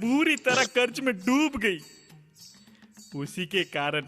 बुरी तरह कर्ज में डूब गई। उसी के कारण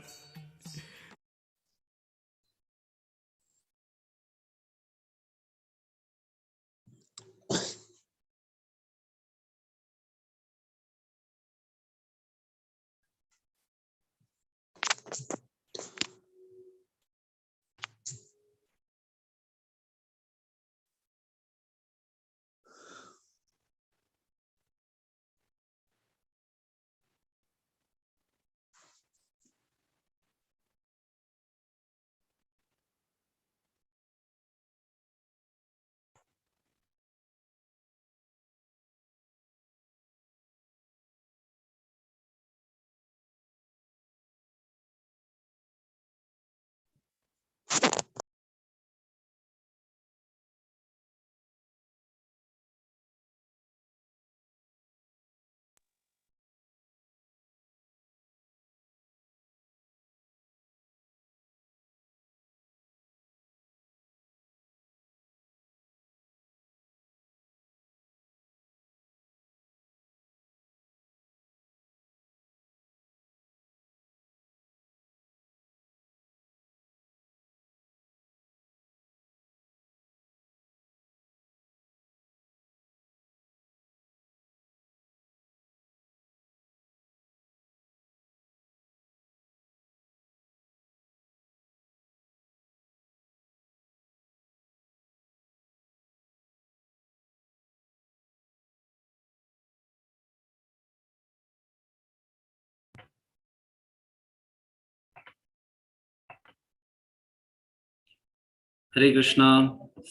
Hare Krishna.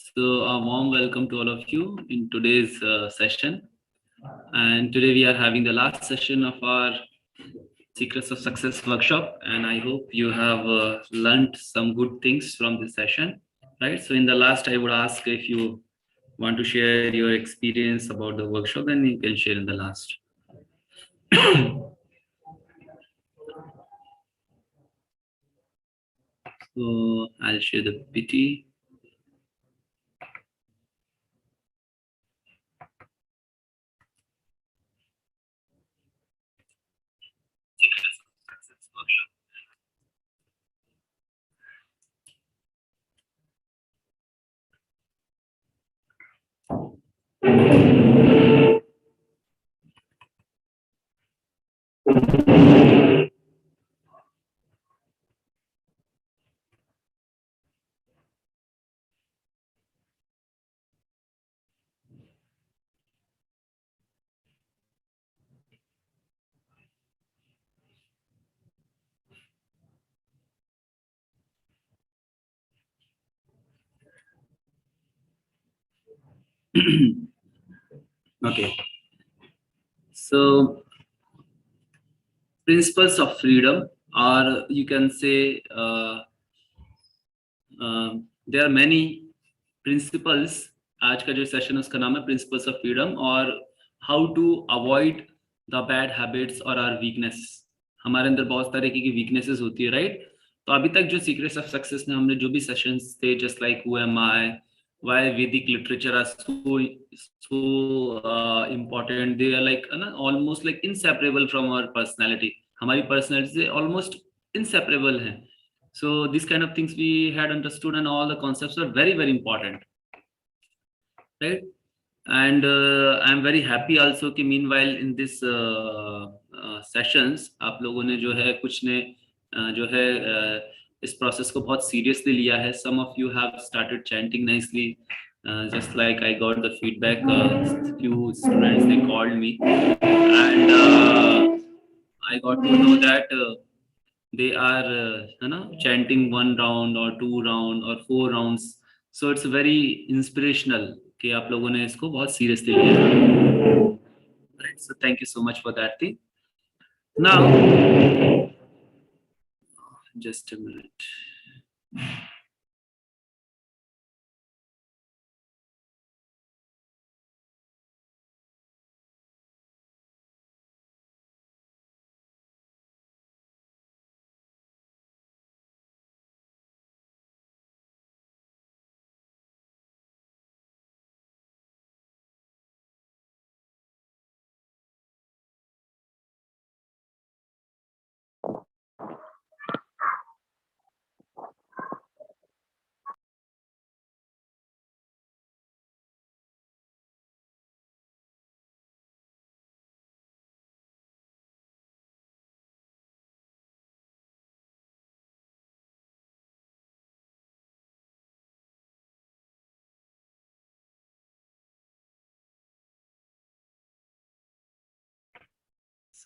So, a warm welcome to all of you in today's session. And today we are having the last session of our Secrets of Success workshop. And I hope you have learned some good things from this session. Right. So, in the last, I would ask if you want to share your experience about the workshop, then you can share in the last. So, I'll share the PT. Secrets of Success workshop. Okay. So, principles of freedom, or you can say there are many principles. आज का जो session है उसका नाम है principles of freedom, और how to avoid the bad habits और our weakness. हमारे अंदर बहुत तरीके की वीकनेसेस होती है, राइट? तो अभी तक जो सीक्रेट्स ऑफ सक्सेस ने हमने जो भी सेशंस थे, just like who am I, why Vedic literature are so important, they are like ना almost like inseparable from our personality. हमारी पर्सनैलिटी से ऑलमोस्ट इनसेपरेबल हैं. So these kind of things we had understood, and all the concepts are very very important, right? And I'm very happy also कि meanwhile in this sessions आप लोगों ने जो है कुछ ने जो है इस प्रोसेस को बहुत सीरियसली लिया है. Some of you have started chanting nicely, just like I got the feedback. Few students they called me, and I got to know that they are chanting one round or two round or four rounds. So it's very inspirational कि आप लोगों ने इसको बहुत seriously लिया है. Right. So thank you so much for that thing. Now, just a minute.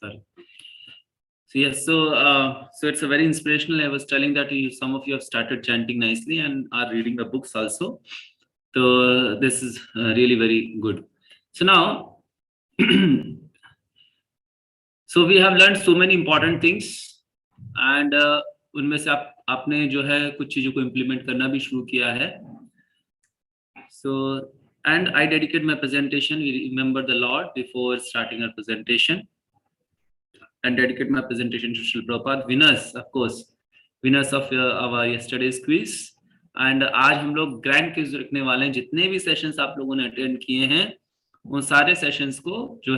Sorry. So yes, so it's a very inspirational. I was telling that some of you have started chanting nicely and are reading the books also. So this is really very good. So now, so we have learned so many important things, and उनमें से आपने जो है कुछ चीजों को implement करना भी शुरू किया है. So, and I dedicate my presentation. We remember the Lord before starting our presentation. And dedicate my presentation to Srila Prabhupada, winners, of course, winners of our yesterday's quiz. And आज हम लोग grand quiz रखने वाले हैं. जितने भी sessions आप लोगों ने अटेंड किए हैं, उन सारे सेशंस को जो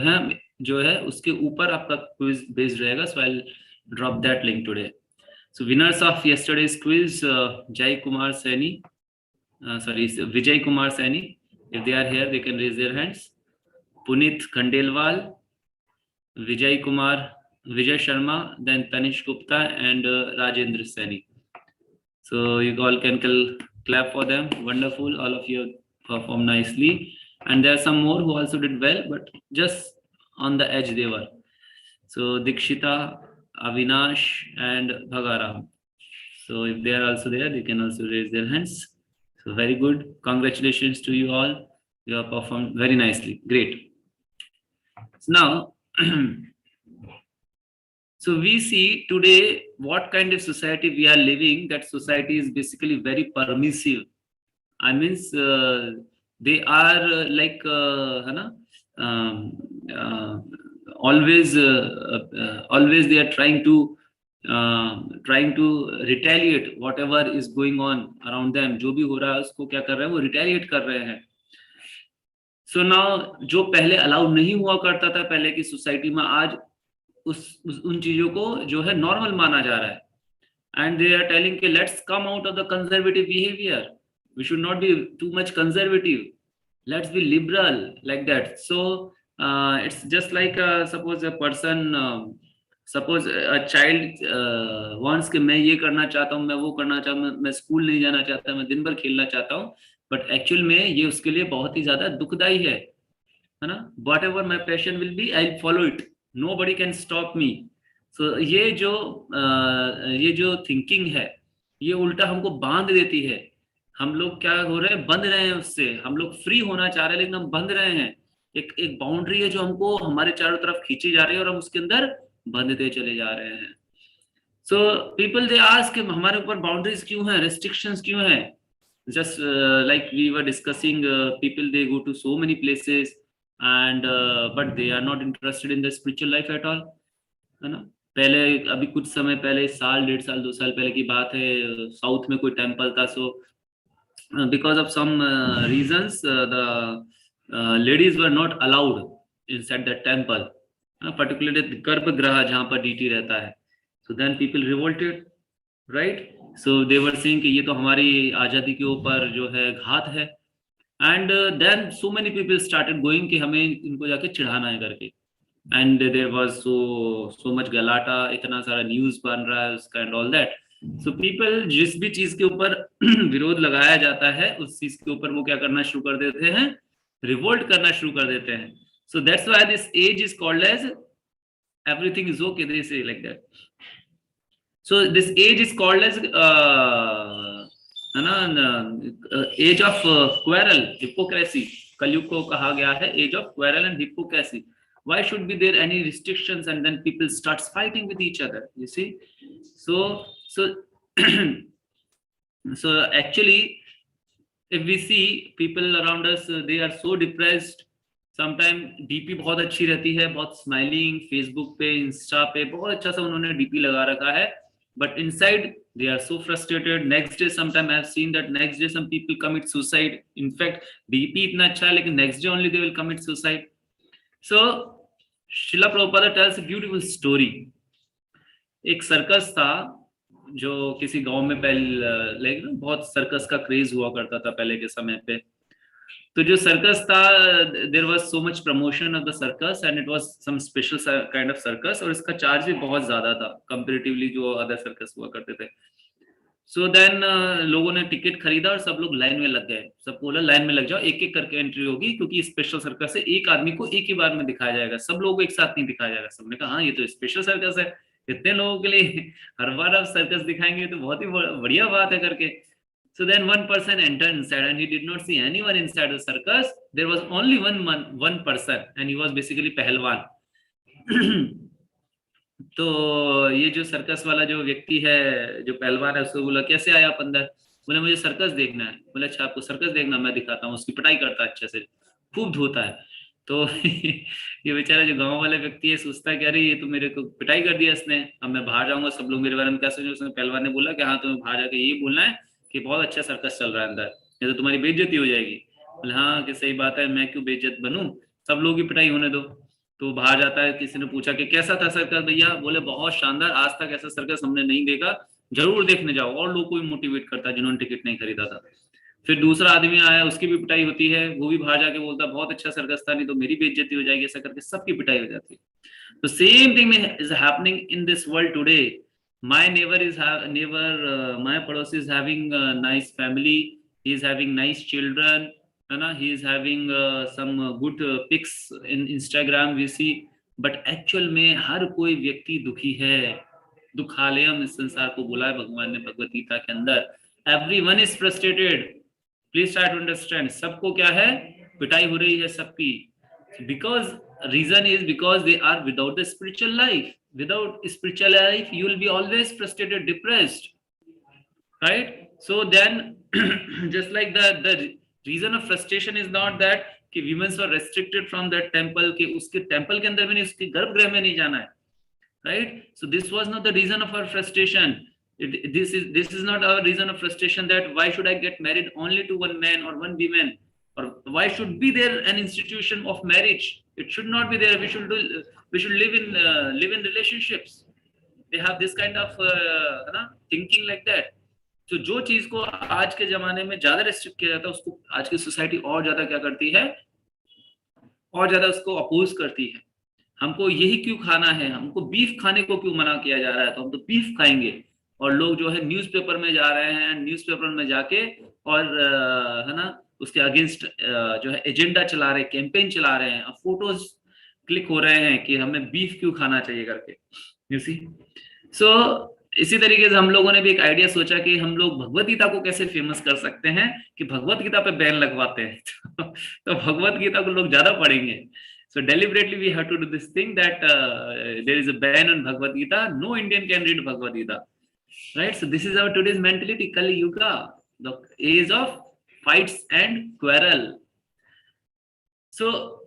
है उसके ऊपर आपका क्विज बेस्ड रहेगा. So I'll drop that link today. So winners of yesterday's quiz, Vijay Kumar Saini. If they are here, they can raise their hands. Puneet Khandelwal, Vijay Sharma, then Tanish Gupta and Rajendra Saini. So you all can clap for them. Wonderful. All of you performed nicely. And there are some more who also did well, but just on the edge they were. So Dikshita, Avinash and Bhagaram. So if they are also there, they can also raise their hands. So very good. Congratulations to you all. You have performed very nicely. Great. So now, so we see today what kind of society we are living. That society is basically very permissive. I mean, they are like, always they are trying to retaliate whatever is going on around them. जो भी हो रहा है उसको क्या कर रहे हैं, वो retaliate कर रहे हैं. So now जो पहले अलाउ नहीं हुआ करता था पहले की सोसाइटी में, आज उन चीजों को जो है नॉर्मल माना जा रहा है. And they are telling कि let's come out of the conservative behavior. We should not be too much conservative. Let's be liberal, like that. So it's just like suppose a person, suppose a child wants कि मैं ये करना चाहता हूँ, मैं वो करना चाहता हूँ, मैं स्कूल नहीं जाना चाहता, मैं दिन भर खेलना चाहता हूँ, बट एक्चुअल में ये उसके लिए बहुत ही ज्यादा दुखदाई है ना. Whatever my passion will be, I'll follow it. Nobody can stop me. So ये जो थिंकिंग है, ये उल्टा हमको बांध देती है. हम लोग क्या हो रहे हैं, बंध रहे हैं उससे. हम लोग फ्री होना चाह रहे हैं लेकिन हम बंध रहे हैं. एक बाउंड्री है जो हमको हमारे चारों तरफ खींची जा रही है और हम उसके अंदर बंधते चले जा रहे हैं. So people they ask कि हमारे ऊपर बाउंड्रीज क्यों हैं, रेस्ट्रिक्शंस क्यों हैं. Just like we were discussing, people they go to so many places and but they are not interested in the spiritual life at all, है ना. पहले अभी कुछ समय पहले, साल 1.5 साल 2 साल पहले की बात है, साउथ में कोई टेम्पल था. सो because of some reasons the ladies were not allowed inside the temple, particularly गर्भगृह जहाँ पर डीटी रहता है. So then people revolted, right? So they were saying कि ये तो हमारी आजादी के ऊपर जो है घात है. And then so many people started going कि हमें इनको जाके चिढ़ाना है करके. And there was so much galata, इतना सारा न्यूज बन रहा है उसका and all that. So people जिस भी चीज के ऊपर विरोध लगाया जाता है, उस चीज के ऊपर वो क्या करना शुरू कर देते हैं, रिवोल्ट करना शुरू कर देते हैं. So that's why this age is called as everything is okay, they say like that. So this age is called as age of quarrel, hypocrisy. कलयुग को कहा गया है age of quarrel and hypocrisy. Why should be there any restrictions and then people starts fighting with each other, you see. So actually if we see people around us, they are so depressed. Sometimes DP बहुत अच्छी रहती है, बहुत smiling, Facebook पे, Insta पे बहुत अच्छा सा उन्होंने डीपी लगा रखा है, but inside they are so frustrated. Next day sometime I have seen that next day some people commit suicide. In fact DP इतना अच्छा है लेकिन next day only they will commit suicide. So Srila Prabhupada tells a beautiful story. एक circus था जो किसी गांव में पहले लाइक बहुत सर्कस का क्रेज हुआ करता था पहले के समय पे. तो जो सर्कस था, there was so much promotion of the circus and it was some special kind of circus, और इसका चार्ज भी बहुत ज्यादा था कंपैरेटिवली जो अदर सर्कस हुआ करते थे. सो देन लोगों ने टिकट खरीदा और सब लोग लाइन में लग गए, सबको बोला लाइन में लग जाओ, एक एक करके एंट्री होगी, क्योंकि स्पेशल सर्कस है, एक आदमी को एक ही बार में दिखाया जाएगा, सब लोगों को एक साथ नहीं दिखाया जाएगा। सबने कहा हाँ ये तो स्पेशल सर्कस है, इतने लोगों के लिए हर बार आप सर्कस दिखाएंगे तो बहुत ही बढ़िया बात है करके। So then one person entered inside and he did not see anyone inside the circus. There was only one person and he was basically पहलवान। तो ये जो सर्कस वाला जो व्यक्ति है, जो पहलवान है, उसको बोला कैसे आया आप अंदर? बोले मुझे सर्कस देखना है। बोले अच्छा आपको सर्कस देखना, मैं दिखाता हूँ। उसकी पिटाई करता है अच्छे से, खूब धोता है। तो ये बेचारा जो गांव वाले व्यक्ति है सोचता है कि अरे ये तो मेरे को पिटाई कर दिया इसने, अब मैं बाहर जाऊंगा सब लोग मेरे बारे में क्या सोचेंगे। उसने पहलवान ने बोला कि हाँ तुम्हें बाहर जाके यही बोलना है कि बहुत अच्छा सर्कस चल रहा है अंदर, नहीं तो तुम्हारी बेइज्जती हो जाएगी। बोले हाँ कि सही बात है, मैं क्यों बेइज्जत बनूं, सब लोग की पिटाई होने दो। तो बाहर जाता है, किसी ने पूछा कि कैसा था सर्कस भैया? बोले बहुत शानदार, आज तक ऐसा सर्कस हमने नहीं देखा, जरूर देखने जाओ। और लोग को भी मोटिवेट करता है जिन्होंने टिकट नहीं खरीदा था। फिर दूसरा आदमी आया, उसकी भी पिटाई होती है, वो भी बाहर जाके बोलता बहुत अच्छा सर्कस था, नहीं तो मेरी बेइज्जती हो जाएगी, ऐसा करके सबकी पिटाई हो जाती है। तो same thing is happening in this world today. My neighbour is neighbour my पड़ोसी is having nice family, he is having nice children, है ना, he is having some good pics in Instagram we see, but actual में हर कोई व्यक्ति दुखी है। दुखालयम इस संसार को बोला है भगवान ने भगवत गीता के अंदर। Everyone is frustrated, please try to understand. सबको क्या है, पिटाई हो रही है सबकी, because reason is because they are without the spiritual life. Without spiritual life you will be always frustrated, depressed, right? So then just like the reason of frustration is not that कि women were restricted from that temple, कि उसके temple के अंदर भी नहीं, उसके गर्भगृह में नहीं जाना है, right? So this was not the reason of our frustration. This is not our reason of frustration that why should I get married only to one man or one woman, or why should be there an institution of marriage? It should not be there. We should live in relationships. They have this kind of thinking like that. तो जो चीज को आज के जमाने में ज्यादा restrict किया जाता है, उसको आज की सोसाइटी और ज्यादा क्या करती है, और ज्यादा उसको अपोज करती है। हमको यही क्यों खाना है, हमको बीफ खाने को क्यों मना किया जा रहा है, तो हम तो बीफ खाएंगे। और लोग जो है न्यूज़पेपर में जा रहे हैं, न्यूज़पेपर में जाके और है ना उसके अगेंस्ट जो है एजेंडा चला रहे, कैंपेन चला रहे हैं, फोटोज क्लिक हो रहे हैं कि हमें बीफ क्यों खाना चाहिए करके, यू सी। सो इसी तरीके से हम लोगों ने भी एक आइडिया सोचा कि हम लोग भगवत गीता को कैसे फेमस कर सकते हैं, कि भगवत गीता पे बैन लगवाते हैं। तो भगवत गीता को लोग ज्यादा पढ़ेंगे। So deliberately we have to do this thing that there is a ban on Bhagavad Gita. No Indian can read Bhagavad Gita, right? So this is our today's mentality, Kali Yuga, the age of fights and quarrel. So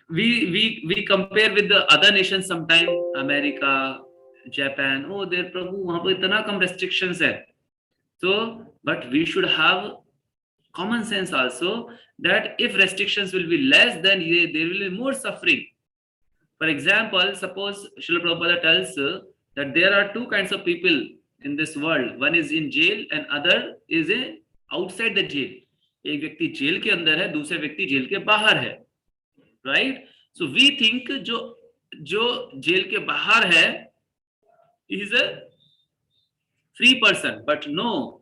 we compare with the other nations sometime, America, Japan. Oh, their Prabhu, वहाँ पर इतना कम restrictions है। So but we should have common sense also, that if restrictions will be less, then there will be more suffering. For example, suppose Srila Prabhupada tells that there are two kinds of people in this world. One is in jail and other is outside the jail. एक व्यक्ति jail के अंदर है, दूसरा व्यक्ति jail के बाहर है, right? So we think जो जेल के बाहर है is a free person, but no.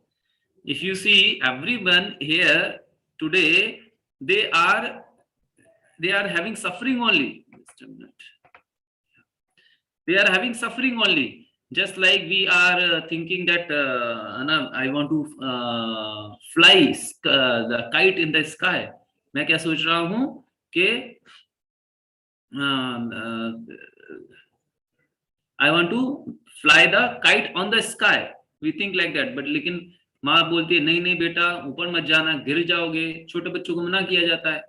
If you see everyone here today, they are having suffering only. Just a minute. They are having suffering only. Just like we are thinking that I want to fly the kite in the sky. मैं क्या सोच रहा हूँ कि I want to fly the kite on the sky. We think like that, but लेकिन माँ बोलती है नहीं नहीं बेटा ऊपर मत जाना, गिर जाओगे। छोटे बच्चों को मना किया जाता है,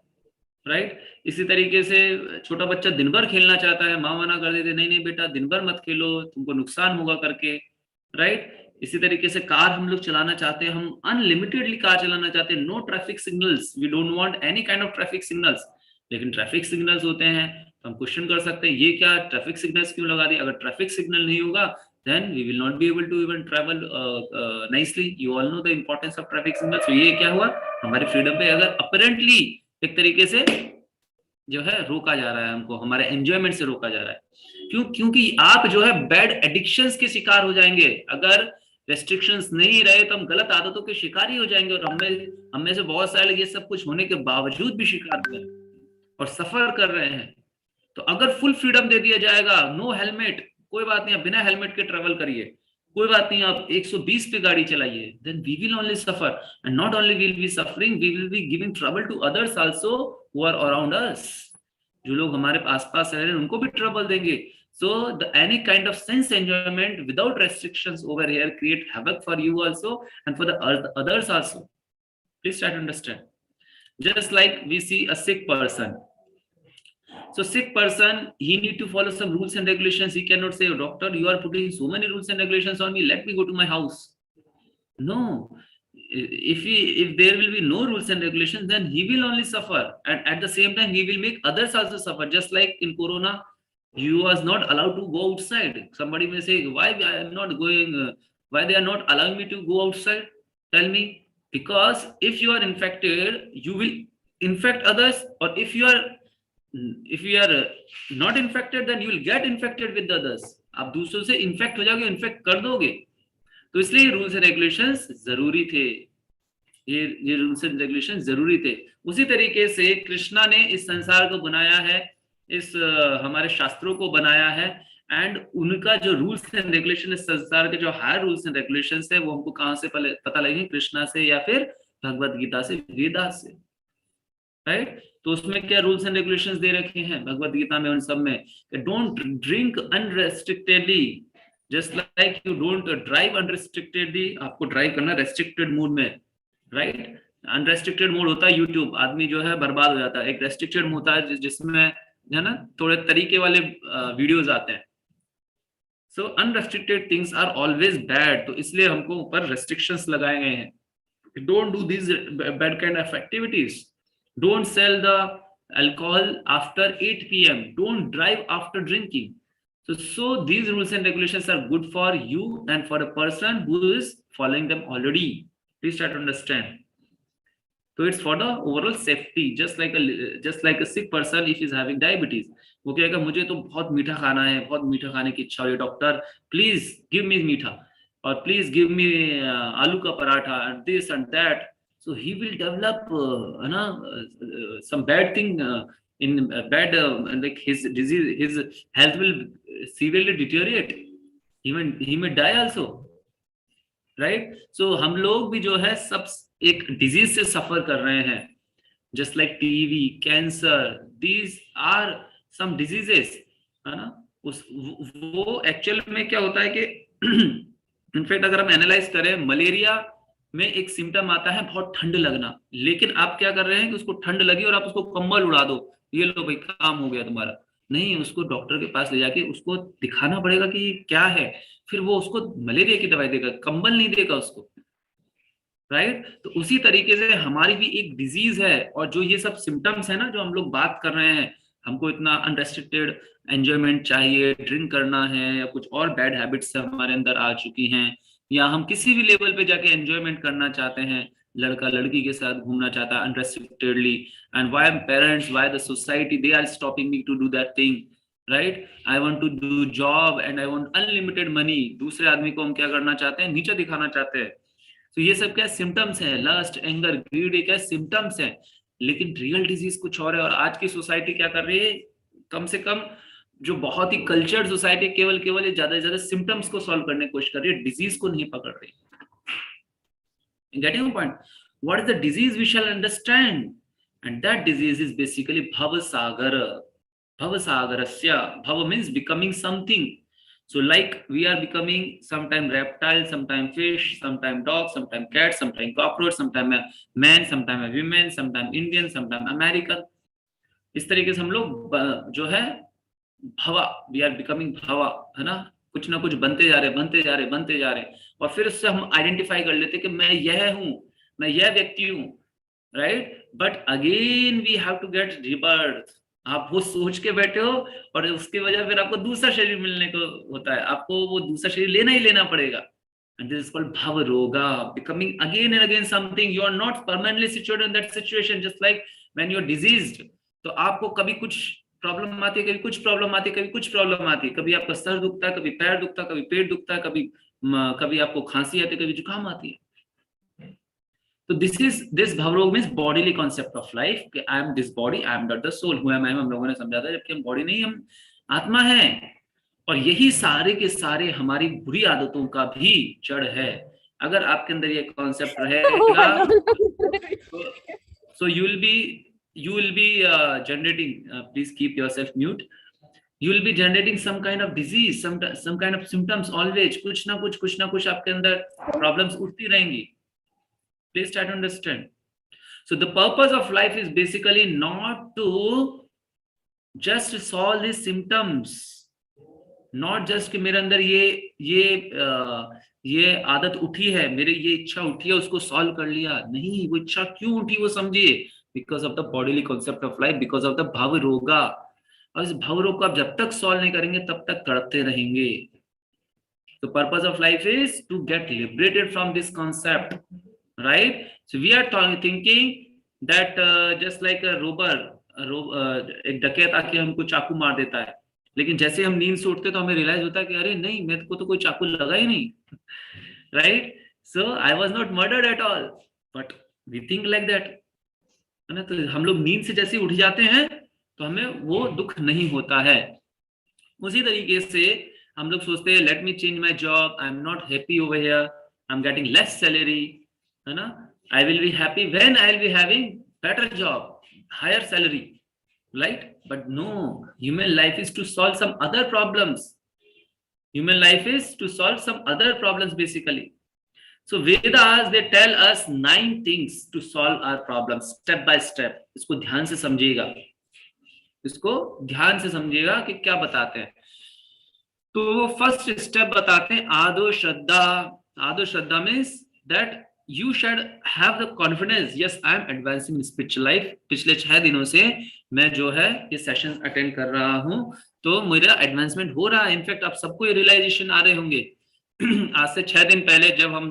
राइट? इसी तरीके से छोटा बच्चा दिन भर खेलना चाहता है, माँ मना कर देती है नहीं नहीं बेटा दिन भर मत खेलो, तुमको नुकसान होगा करके, राइट? इसी तरीके से कार हम लोग चलाना चाहते हैं, हम अनलिमिटेडली कार चलाना चाहते हैं, no traffic signals, we don't want any kind of traffic signals. लेकिन ट्रैफिक सिग्नल्स होते हैं तो हम क्वेश्चन कर सकते हैं ये क्या ट्रैफिक सिग्नल्स क्यों लगा दिए? अगर ट्रैफिक सिग्नल नहीं होगा then we will not be able to even travel nicely. You all know the importance of traffic signals. तो ये क्या हुआ, हमारी फ्रीडम पे अगर अपरेंटली एक तरीके से जो है रोका जा रहा है, हमको हमारे एंजॉयमेंट से रोका जा रहा है। क्यों? क्योंकि आप जो है बैड एडिक्शंस के शिकार हो जाएंगे। अगर रेस्ट्रिक्शंस नहीं रहे तो हम गलत आदतों के शिकार ही हो जाएंगे। और हम में से बहुत सारे ये सब कुछ होने के बावजूद भी शिकार हुए और सफर कर रहे हैं। तो अगर फुल फ्रीडम दे दिया जाएगा, नो हेलमेट, कोई बात नहीं, आप बिना हेलमेट के ट्रेवल करिए, कोई बात नहीं, आप 120 पे गाड़ी चलाइए, then we will only suffer, and not only will be suffering, we will be giving trouble to others also who are around us. जो लोग हमारे आसपास रह रहे हैं उनको भी ट्रबल देंगे। So the any kind of sense enjoyment without restrictions over here create havoc for you also and for the others also. Please try to understand. Just like we see a sick person. So sick person, he need to follow some rules and regulations. He cannot say, oh, doctor, you are putting so many rules and regulations on me, let me go to my house. No. If there will be no rules and regulations, then he will only suffer, and at the same time he will make others also suffer. Just like in corona, you was not allowed to go outside. Somebody may say, why I am not going, why they are not allowing me to go outside? Tell me. Because if you are infected, you will infect others, or if you are not infected, then you will get infected with the others. आप दूसरों से infect हो जाओगे, infect कर दोगे। तो इसलिए rules and regulations जरूरी थे, ये रूल्स एंड रेगुलेशन जरूरी थे। उसी तरीके से कृष्णा ने इस संसार को बनाया है, इस हमारे शास्त्रों को बनाया है, एंड उनका जो रूल्स एंड रेगुलेशन, इस संसार के जो हायर रूल्स एंड रेगुलेशंस है, वो हमको कहाँ से पता लगेंगे? कृष्णा से या फिर भगवत गीता से, वेदास से, राइट? तो उसमें क्या रूल्स एंड रेगुलेशंस दे रखे हैं भगवत गीता में? उन सब में don't drink unrestrictedly, just like you don't drive unrestrictedly. आपको ड्राइव करना रेस्ट्रिक्टेड मोड में, राइट? अनरेस्ट्रिक्टेड मोड होता है यूट्यूब, आदमी जो है बर्बाद हो जाता है। एक रेस्ट्रिक्टेड मोड होता है जिसमें है ना थोड़े तरीके वाले वीडियोस आते हैं। So unrestricted things are always bad, तो इसलिए हमको ऊपर रेस्ट्रिक्शंस लगाए गए हैं। Don't do this bad kind of activities, don't sell the alcohol after 8 p.m, don't drive after drinking. So these rules and regulations are good for you and for a person who is following them already. Please try to understand. So it's for the overall safety, just like a sick person if he is having diabetes, वो कहेगा मुझे तो बहुत मीठा खाना है, बहुत मीठा खाने की इच्छा हो रही है, डॉक्टर प्लीज गिव मी मीठा, और प्लीज गिव मी आलू का paratha and this and that. So he will develop some bad thing in bad like his disease, his health will severely deteriorate, even he may die also, right? So हम लोग भी जो है सब एक disease से सफर कर रहे हैं, just like TB, cancer, these are some diseases, है ना? वो एक्चुअल में क्या होता है कि इनफैक्ट अगर हम एनालाइज करें, मलेरिया में एक सिम्टम आता है बहुत ठंड लगना, लेकिन आप क्या कर रहे हैं कि उसको ठंड लगी और आप उसको कंबल उड़ा दो, ये लो भाई काम हो गया तुम्हारा। नहीं, उसको डॉक्टर के पास ले जाके उसको दिखाना पड़ेगा कि क्या है, फिर वो उसको मलेरिया की दवाई देगा, कंबल नहीं देगा उसको, राइट? तो उसी तरीके से हमारी भी एक डिजीज है, और जो ये सब सिम्टम्स है ना जो हम लोग बात कर रहे हैं, हमको इतना अनरेस्ट्रिक्टेड एंजॉयमेंट चाहिए, ड्रिंक करना है, या कुछ और बैड हैबिट्स हमारे अंदर आ चुकी हैं, या हम किसी भी लेवल पे जाके एंजॉयमेंट करना चाहते हैं, लड़का लड़की के साथ घूमना चाहता है unrestrictedly, and why parents, why the society, they are stopping me to do that thing, right? I want to do job and I want unlimited money. दूसरे आदमी को हम क्या करना चाहते हैं? नीचे दिखाना चाहते हैं। तो ये सब क्या सिम्टम्स हैं? लस्ट, एंगर, ग्रीड, क्या सिम्टम्स हैं, लेकिन रियल डिजीज कुछ और है। और आज की सोसाइटी क्या कर रही है? कम से कम जो बहुत ही कल्चर्ड सोसाइटी, केवल ये ज्यादा से ज्यादा सिम्टम्स को सॉल्व करने की कोशिश कर रही है, डिजीज को नहीं पकड़ रही। Getting a point? What is the disease we shall understand, and that disease is basically bhava sagara. Bhava sagarasya, bhava means becoming something. So like we are becoming sometime reptile, sometime fish, sometime dog, sometime cat, sometime cockroach, sometime man, sometime a woman, sometime Indian, sometime American. इस तरीके से हम लोग जो है भवा, we are becoming भवा, है ना? कुछ ना कुछ बनते जा रहे, और फिर उससे हम आइडेंटिफाई कर लेते कि मैं यह हूं, मैं यह व्यक्ति हूं, right? But again we have to get rebirth. आप वो सोच के बैठे हो और उसके वजह फिर आपको दूसरा शरीर मिलने को होता है, आपको वो दूसरा शरीर लेना ही लेना पड़ेगा, and this is called bhava roga, becoming again and again something. You are not permanently situated in that situation, just like when you are diseased, तो आपको कभी कुछ प्रॉब्लम आती है, कभी कुछ प्रॉब्लम आती है, कभी कुछ प्रॉब्लम आती है, कभी आपका सर दुखता है, कभी पैर दुखता है, कभी पेट दुखता है, कभी कभी आपको खांसी आती है, कभी जुकाम आती है। तो दिस भव रोग means bodily concept of life. I am this body, I am not the soul. Who am I, हम लोगों ने समझा था, जबकि हम बॉडी नहीं, हम आत्मा है। और यही सारे के सारे हमारी बुरी आदतों का भी जड़ है। अगर आपके अंदर ये कॉन्सेप्ट रहेगा so you will be generating, please keep yourself mute, you will be generating some kind of disease, some kind of symptoms always, कुछ ना कुछ आपके अंदर problems उठती रहेंगी। Please try to understand. So the purpose of life is basically not to just solve these symptoms, not just कि मेरे अंदर ये आदत उठी है, मेरी ये इच्छा उठी है, उसको सॉल्व कर लिया। नहीं, वो इच्छा क्यों उठी वो समझिए। Because of the bodily concept of life, because of the भव रोगा। और इस भव रोग को आप जब तक सॉल्व नहीं करेंगे तब तक तड़पते रहेंगे। The purpose of life is to get liberated from this concept, right? So we are thinking that just like a robber, एक डकैत आके हमको चाकू मार देता है, लेकिन जैसे हम नींद से उठते तो हमें रियलाइज होता है कि अरे नहीं, मेरे को तो कोई चाकू लगा ही नहीं, right? So I was not murdered at all, but we think like that, है ना? तो हम लोग नींद से जैसे उठ जाते हैं तो हमें वो दुख नहीं होता है। उसी तरीके से हम लोग सोचते हैं let me change my job, I am not happy over here, I am getting less salary, है ना? I will be happy when I will be having better job, higher salary, right? But no, human life is to solve some other problems. Human life is to solve some other problems basically. So Vedas, they tell us 9 things to solve our problems step by step. इसको ध्यान से समझिएगा, इसको ध्यान से समझिएगा कि क्या बताते हैं। तो फर्स्ट स्टेप बताते हैं आदो श्रद्धा। आदो श्रद्धा means that you should have the confidence, yes I am advancing in spiritual life। पिछले 6 दिनों से मैं जो है ये सेशंस अटेंड कर रहा हूँ, तो मेरा एडवांसमेंट हो रहा है। इनफैक्ट आप सबको ये रियलाइजेशन आ रहे होंगे। आज से 6 दिन पहले जब हम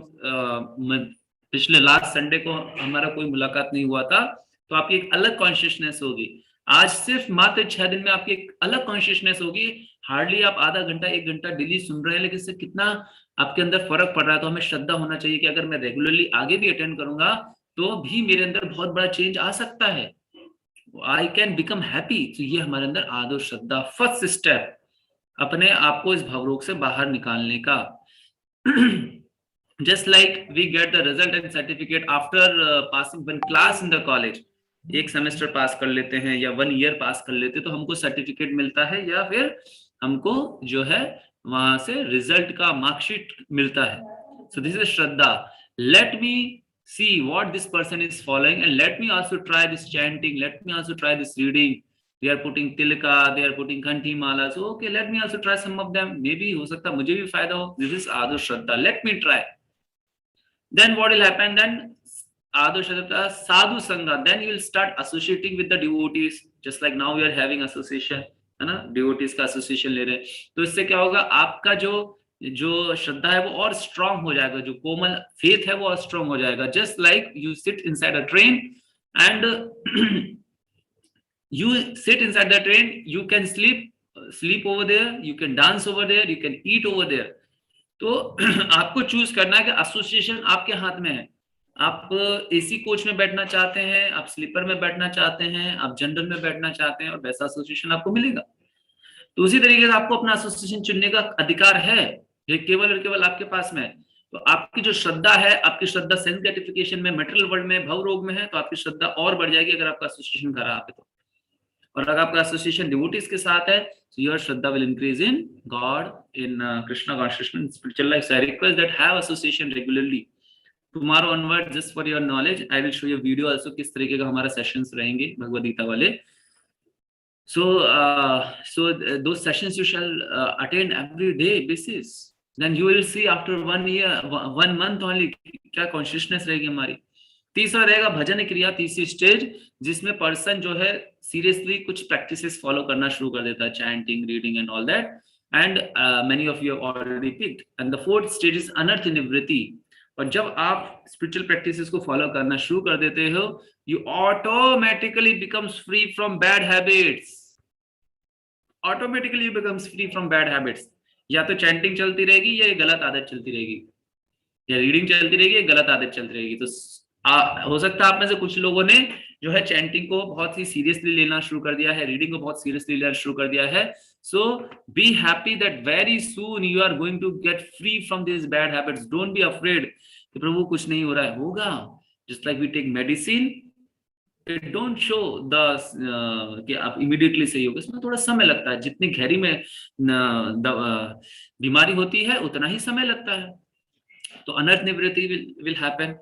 पिछले लास्ट संडे को हमारा कोई मुलाकात नहीं हुआ था, तो आपकी एक अलग कॉन्शियसनेस होगी। आज सिर्फ मात्र 6 दिन में आपकी एक अलग कॉन्शियसनेस होगी। हार्डली आप आधा घंटा 1 घंटा डेली सुन रहे हैं, लेकिन इससे कितना आपके अंदर फर्क पड़ रहा है। तो हमें श्रद्धा होना चाहिए कि अगर मैं रेगुलरली आगे भी अटेंड करूंगा तो भी मेरे अंदर बहुत बड़ा चेंज आ सकता है, आई कैन बिकम हैप्पी। तो ये हमारे अंदर आदो श्रद्धा, फर्स्ट स्टेप अपने आप को इस भवरोग से बाहर निकालने का। Just like we get the result and certificate after passing one class in the college. एक सेमेस्टर पास कर लेते हैं या 1 ईयर पास कर लेते हैं तो हमको सर्टिफिकेट मिलता है, या फिर हमको जो है वहां से रिजल्ट का मार्कशीट मिलता है। सो दिस इज श्रद्धा। Let me see what this person is following and let me also try this chanting, let me also try this reading. They are putting tilaka, they are putting kanthi mala, so okay let me also try some of them, maybe हो सकता है मुझे भी फायदा हो। This is आदो श्रद्धा, let me try. Then what will happen, then आदो श्रद्धा साधु संगा, then you will start associating with the devotees, just like now we are having association, है ना? डिवोटीज का एसोसिएशन ले रहे हैं। तो इससे क्या होगा, आपका जो श्रद्धा है वो और स्ट्रांग हो जाएगा, जो कोमल फेथ है वो और स्ट्रांग हो जाएगा। Just like you sit inside a train and you sit inside the train, you can sleep over there, you can dance over there, you can eat over there। तो आपको चूज करना है कि एसोसिएशन आपके हाथ में है। आप एसी कोच में बैठना चाहते हैं, आप स्लीपर में बैठना चाहते हैं, आप जनरल में बैठना चाहते हैं, और वैसा एसोसिएशन आपको मिलेगा। तो उसी तरीके से आपको अपना एसोसिएशन चुनने का अधिकार है, ये केवल और केवल आपके पास में है। तो आपकी जो श्रद्धा है, आपकी श्रद्धा सेंस ग्रेटिफिकेशन में, मेटेरियल वर्ल्ड में, भव रोग में है, तो आपकी श्रद्धा और बढ़ जाएगी अगर आपका एसोसिएशन खराब है तो। और अगर आपका एसोसिएशन डिवोटीज के साथ है, so your Shraddha will increase in God, in Krishna consciousness, spiritual life. So I request that have association regularly. Tomorrow onward, just for your knowledge, I will show you a video also किस तरीके का हमारा sessions रहेंगे भगवद गीता वाले। So those sessions you shall attend every day basis. Then you will see after 1 year, 1 month only क्या consciousness रहेगी हमारी। तीसरा रहेगा भजन क्रिया, तीसरी स्टेज, जिसमें पर्सन जो है सीरियसली कुछ प्रैक्टिसेस फॉलो करना शुरू कर देता है, chanting, reading and all that, and many of you have already picked. And the fourth stage is अनर्थ निवृत्ति। और जब आप स्पिरिचुअल प्रैक्टिसेस को फॉलो करना शुरू कर देते हो, you automatically becomes free from bad habits, automatically becomes free from bad habits. या तो चैंटिंग चलती रहेगी या ये गलत आदत चलती रहेगी, या रीडिंग चलती रहेगी या गलत आदत चलती रहेगी। तो हो सकता है आप में से कुछ लोगों ने जो है चैंटिंग को बहुत ही सीरियसली लेना शुरू कर दिया है, रीडिंग को बहुत सीरियसली लेना शुरू कर दिया है। So be happy that very soon you are going to get free from this bad habits. Don't be afraid कि प्रभु कुछ नहीं हो रहा है, होगा। Just like we take medicine, it don't show the कि आप इमीडिएटली सही होगा, इसमें थोड़ा समय लगता है। जितनी गहरी में बीमारी होती है उतना ही समय लगता है। तो अनर्थ निवृत्ति will happen,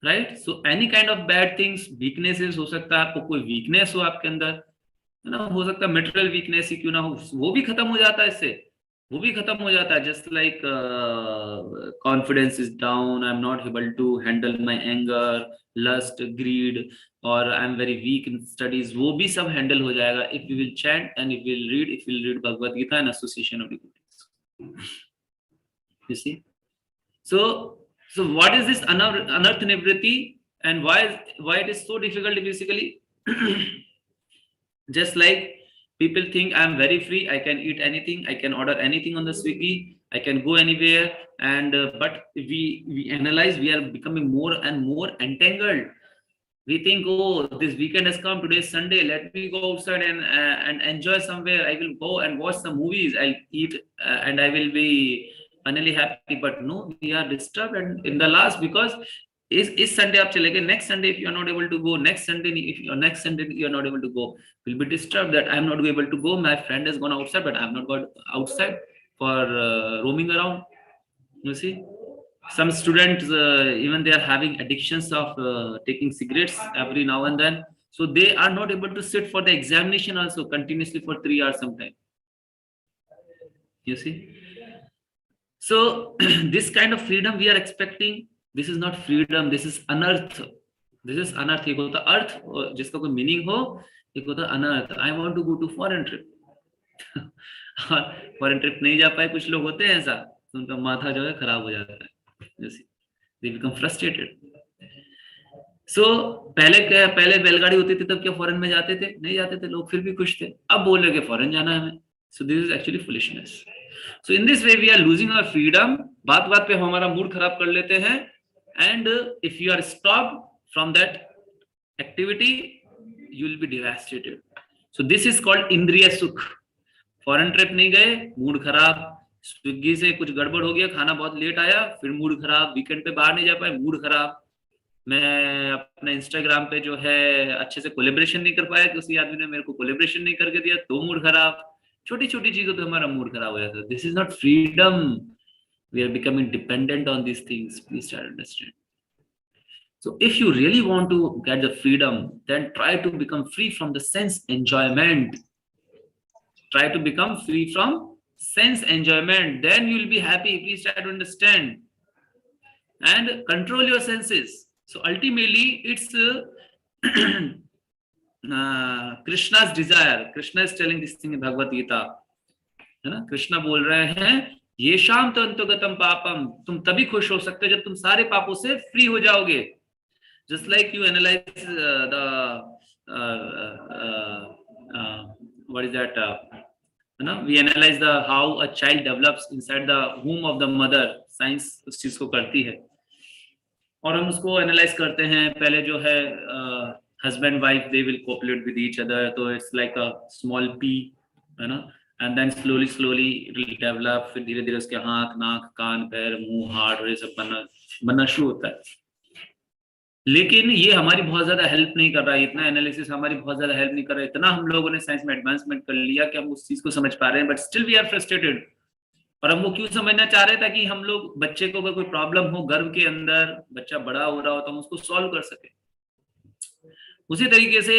right. So any kind of bad things, weaknesses, हो सकता है आपको कोई वीकनेस हो आपके अंदर, है ना, हो सकता है मेटेरियल वीकनेस ही क्यों ना हो, वो भी खत्म हो जाता है इससे, वो भी खत्म हो जाता है। Just like confidence is down, I am not able to handle my anger, lust, greed, और I am very weak in studies, वो भी सब हैंडल हो जाएगा if you will chant and if you will read Bhagavad Gita in association of devotees. You see, so what is this anarth nivriti, and why it is so difficult basically? Just like people think I am very free, I can eat anything, I can order anything on the Swiggy, I can go anywhere, and but we analyze, we are becoming more and more entangled. We think, oh, this weekend has come, today is Sunday, let me go outside and enjoy somewhere, I will go and watch some movies, I'll eat and I will be finally happy. But no, we are disturbed and in the last, because is Sunday आप चले गए, next Sunday if you are not able to go, next Sunday you are not able to go, will be disturbed that I am not able to go, my friend has gone outside but I am not gone outside for roaming around. You see, some students even they are having addictions of taking cigarettes every now and then, so they are not able to sit for the examination also continuously for 3 hours sometime. You see, so this kind of freedom we are expecting, this is not freedom, this is anarth. This is anarth. एक होता अर्थ जिसका कोई meaning हो, एक होता अनर्थ। I want to go to foreign trip, foreign trip नहीं जा पाए कुछ लोग होते हैं ऐसा, तो उनका माथा जो है खराब हो जाता है, जैसे दे बिकम फ्रस्ट्रेटेड। सो पहले बैलगाड़ी होती थी तब क्या फॉरेन में जाते थे? नहीं जाते थे लोग, फिर भी खुश थे। अब बोल रहे कि फॉरेन जाना है हमें। So this is actually foolishness. So in this way we are losing our freedom. बात बात पे हमारा मूड खराब कर लेते हैं, and if you are stop from that activity you will be devastated. So this is called इंद्रिय सुख। फॉरेन ट्रिप नहीं गए, मूड खराब, स्विगी से कुछ गड़बड़ हो गया, खाना बहुत लेट आया, फिर मूड खराब, वीकेंड पे बाहर नहीं जा पाए, मूड खराब, मैं अपने इंस्टाग्राम पे जो है अच्छे से कोलेब्रेशन नहीं कर पाया, किसी आदमी ने मेरे को कोलेब्रेशन नहीं करके दिया तो मूड खराब। छोटी छोटी चीजों पे हमारा मूड खराब हो जाता है। This is not freedom, we are becoming dependent on this things, please try to understand. So if you really want to get the freedom, then try to become free from the sense enjoyment. Try to become free from sense enjoyment, then you will be happy. Please try to understand and control your senses. So ultimately it's Krishna's desire. Krishna is telling this thing in Bhagavad Gita, है ना। कृष्णा बोल रहे हैं ये शाम तंतुगतम पापम, तुम तभी खुश हो सकते हो जब तुम सारे पापों से फ्री हो जाओगे। Just like you analyze what is that? We analyze how a child develops inside the womb of the mother. Science उस चीज को करती है और हम उसको एनालाइज करते हैं। पहले जो है husband wife they will copulate with each other, तो it's like a small pea, है ना, and then slowly it will develop. फिर धीरे धीरे उसके हाथ, नाक, कान, पैर, मुंह, हार्ट और ये सब बनना शुरू होता है। लेकिन ये हमारी बहुत ज्यादा हेल्प नहीं कर रहा है, इतना एनालिसिस हमारी बहुत ज्यादा हेल्प नहीं कर रहा है। इतना हम लोगों ने साइंस में एडवांसमेंट कर लिया कि हम उस चीज को समझ पा रहे हैं, but still we are frustrated. और हम वो क्यों समझना चाह रहे हैं? ताकि हम लोग बच्चे को अगर कोई प्रॉब्लम हो गर्भ के अंदर, बच्चा बड़ा हो रहा हो, तो हम उसको सॉल्व कर सके। उसी तरीके से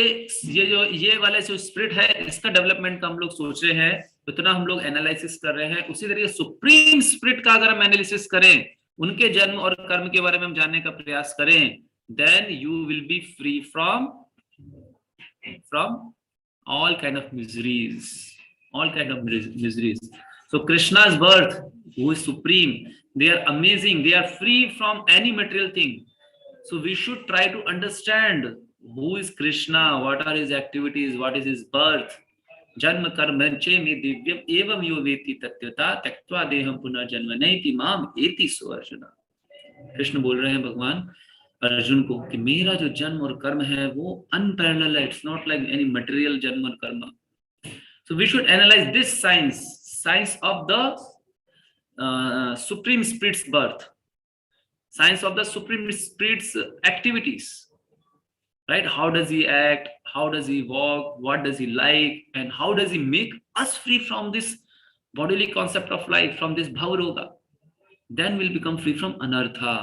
ये वाला जो स्पिरिट है, इसका डेवलपमेंट का हम लोग सोच रहे हैं, उतना हम लोग एनालिसिस कर रहे हैं। उसी तरीके सुप्रीम स्पिरिट का अगर हम एनालिसिस करें, उनके जन्म और कर्म के बारे में हम जानने का प्रयास करें, then you will be free from all kind of miseries, So Krishna's birth, who is supreme, they are amazing, they are free from any material thing. So we should try to understand who is Krishna, what are his activities, what is his birth, जन्म कर्म चे में दिव्यम एवं यो वेति तत्वता त्यक्त्वा देहम पुनर्जन्म नैति माम एति सो अर्जुन। कृष्ण बोल रहे हैं भगवान अर्जुन को कि मेरा जो जन्म और कर्म है वो अनपैरेलल है, it's not like any material जन्म और कर्म। So we should analyse this science of the supreme spirit's birth, science of the supreme spirit's activities, right? How does he act, how does he walk, what does he like, and how does he make us free from this bodily concept of life, from this bhavaroga? Then we'll become free from anartha.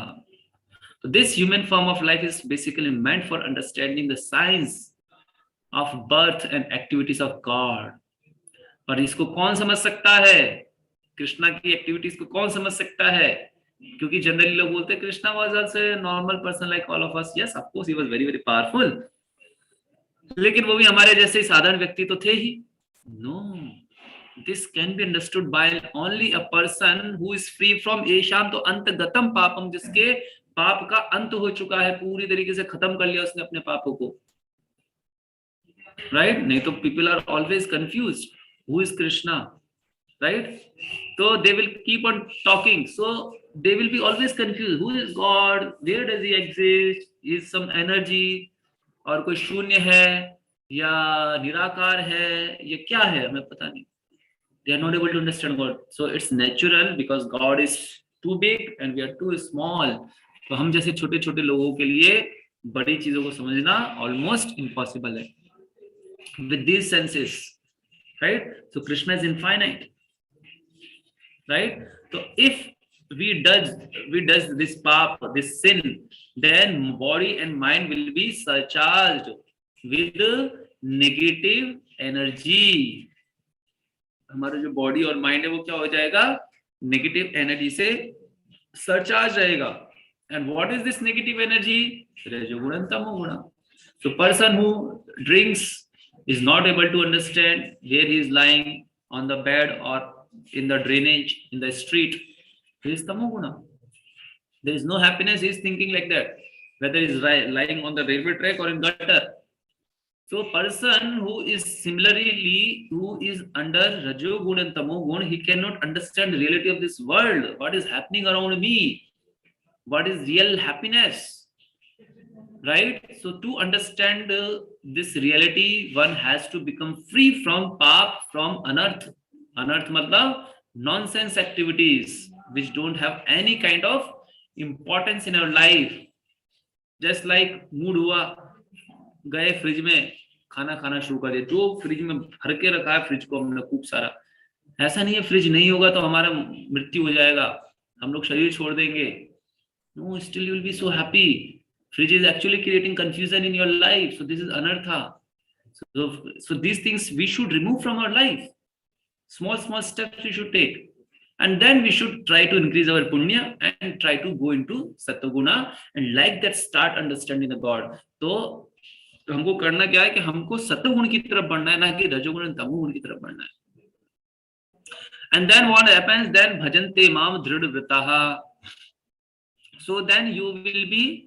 So this human form of life is basically meant for understanding the science of birth and activities of God. और इसको कौन समझ सकता है? कृष्णा की activities को कौन समझ सकता है? क्योंकि जनरली लोग बोलते हैं Krishna was also a normal person like all of us. Yes, of course he was very very powerful, लेकिन वो भी हमारे जैसे साधारण व्यक्ति तो थे ही। No, this can be understood by only a person who is free from एशाम तो अंतगतम पापम, जिसके पाप का अंत हो चुका है, पूरी तरीके से खत्म कर लिया उसने अपने पापों को, राइट? नहीं तो people are always confused, who is Krishna, right? So they will keep on talking, so they will be always confused, who is God, where does he exist, is some energy और कोई शून्य है या निराकार है, ये क्या है, हमें पता नहीं। They are not able to understand God. So it's natural because God is too big and we are too small. तो हम जैसे छोटे छोटे लोगों के लिए बड़ी चीजों को समझना almost impossible है with these senses, right? So Krishna is infinite, right? So if we does this pap, this sin, then body and mind will be surcharged with negative energy. हमारा जो बॉडी और माइंड है वो क्या हो जाएगा? Negative energy से surcharge रहेगा। And what is this negative energy? रजोगुण तमोगुण। So person who drinks is not able to understand where he is lying on the bed or in the drainage in the street. There is tamoguna. There is no happiness. He is thinking like that, whether he is lying on the railway track or in gutter. So person who is under rajogun and tamogun, he cannot understand the reality of this world. What is happening around me? What is real happiness? Right? So to understand this reality, one has to become free from pap, from anarth. Anarth matlab nonsense activities which don't have any kind of importance in our life. Just like mood हुआ, गए fridge में खाना खाना शुरू कर दिया, जो fridge में भर के रखा है फ्रिज को हमने खूब सारा। ऐसा नहीं है फ्रिज नहीं होगा तो हमारा मृत्यु हो जाएगा, हम लोग शरीर छोड़ देंगे। No, still you will be so happy. Fridge is actually creating confusion in your life. So this is anartha. So these things we should remove from our life. Small steps we should take, and then we should try to increase our punya and try to go into sattva-guna and like that start understanding the God. तो हमको करना क्या है कि हमको सत्वगुण की तरफ बढ़ना है, ना कि रजोगुण और तमोगुण की तरफ बढ़ना है। And then what happens? Then bhajante mam dhrida vritaha. So then you will be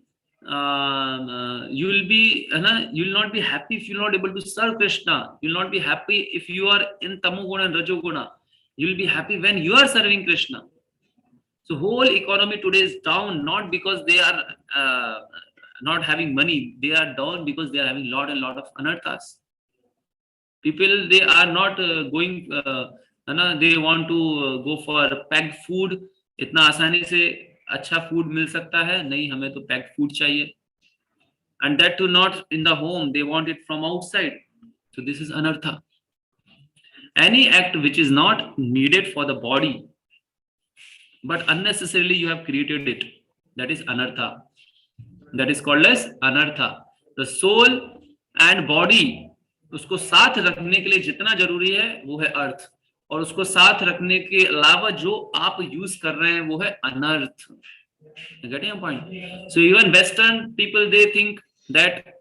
you will not be happy if you are not able to serve Krishna. You will not be happy if you are in tamoguna and rajoguna. You will be happy when you are serving Krishna. So whole economy today is down, not because they are not having money. They are down because they are having lot of anarthas. People, they are not going, they want to go for packed food. इतना आसानी से अच्छा food मिल सकता है नहीं, हमें तो packed food चाहिए, and that too not in the home, they want it from outside. So this is anartha. Any act which is not needed for the body but unnecessarily you have created it, that is anartha. That is called as anartha. The soul and body, उसको साथ रखने के लिए जितना जरूरी है वो है अर्थ, और उसको साथ रखने के अलावा जो आप यूज कर रहे हैं वो है अनर्थ। Getting a point? So even Western people, they think that